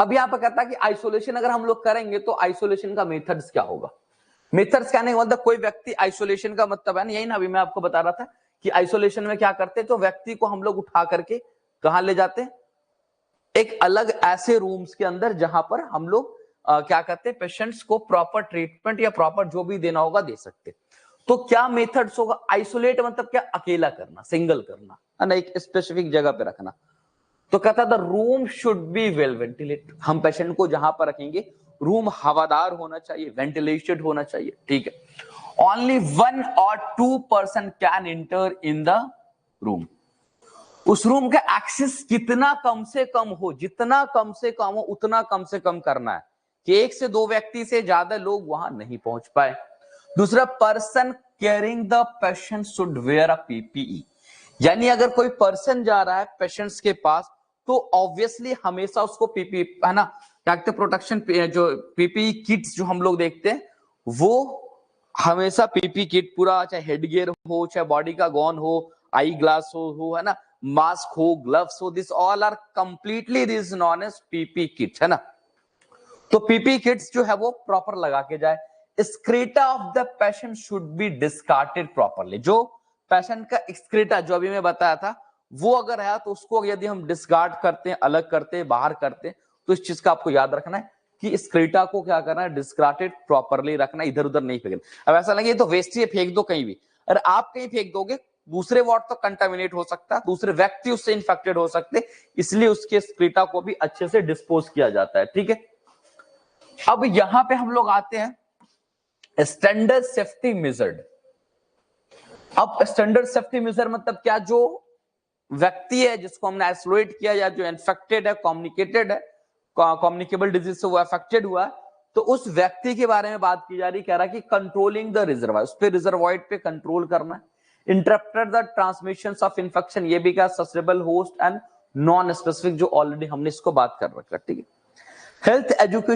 अब यहाँ पर कहता है कि आइसोलेशन अगर हम लोग करेंगे तो आइसोलेशन का मेथड्स क्या होगा। मेथड्स कहने का मतलब कोई व्यक्ति आइसोलेशन का मतलब है ना, यही ना अभी मैं आपको बता रहा था कि आइसोलेशन में क्या करते हैं, तो व्यक्ति को हम लोग उठा करके कहां ले जाते हैं, एक अलग ऐसे रूम्स के अंदर जहां पर हम लोग क्या करते हैं, पेशेंट्स को प्रॉपर ट्रीटमेंट या प्रॉपर जो भी देना होगा दे सकते। तो क्या मेथड्स होगा, आइसोलेट मतलब क्या, अकेला करना, सिंगल करना है ना, एक स्पेसिफिक जगह पे रखना। तो कहता था room should be well ventilated, हम पेशेंट को जहां पर रखेंगे रूम हवादार होना चाहिए, वेंटिलेटेड होना चाहिए, ठीक है। Only 1 or 2 person can inter in the room. उस रूम का एक्सेस कितना कम से कम हो, जितना कम से कम हो उतना कम से कम करना है कि 1 से 2 व्यक्ति से ज्यादा लोग वहां नहीं पहुंच पाए। दूसरा, person caring the patient should wear a PPE, यानी अगर कोई पर्सन जा रहा है पेशेंट्स के पास तो ऑब्वियसली हमेशा उसको पीपी है ना, क्या कहते हैं, प्रोटेक्शन जो पीपी किट्स जो हम लोग देखते हैं वो हमेशा पीपी किट पूरा, चाहे हेडगियर हो, चाहे बॉडी का गॉन हो, आई ग्लास हो है ना, मास्क हो, ग्लव्स हो, this all are completely this known as PP kit है ना। तो पीपी किट्स जो है वो प्रॉपर लगा के जाए। Excreta of the patient should be discarded properly, जो पेशेंट का एक्सक्रीटा जो अभी मैं बताया था वो अगर है तो उसको यदि हम डिस्कार्ड करते हैं, अलग करते हैं, बाहर करते हैं, तो इस चीज का आपको याद रखना है कि एक्सक्रीटा को क्या करना है, डिस्कार्टेड प्रॉपरली रखना, इधर उधर नहीं फेंकना। अब ऐसा लगे तो वेस्ट ही फेंक दो कहीं भी, अगर आप कहीं फेंक दोगे दूसरे वार्ड तो कंटामिनेट हो सकता है, दूसरे व्यक्ति उससे इंफेक्टेड हो सकते, इसलिए उसके एक्सक्रीटा को भी अच्छे से डिस्पोज किया जाता है, ठीक है। अब यहां पे हम लोग आते हैं स्टैंडर्ड सेफ्टी मेजर्ड। अब स्टैंडर्ड सेफ्टी मेजर मतलब क्या, जो व्यक्ति है जिसको हमने आइसोलेट किया या जो इन्फेक्टेड है, कम्युनिकेटेड है, कम्युनिकेबल डिजीज से वो अफेक्टेड हुआ है, तो उस व्यक्ति के बारे में बात की जा रही, कह रहा कि कंट्रोलिंग द रिजर्वायर, उस पर रिजर्वायर पे कंट्रोल करना है। Interrupted the transmission of infection, ये भी क्या, susceptible host and non specific, जो ऑलरेडी हमने इसको बात कर रखा, ठीक है। Health education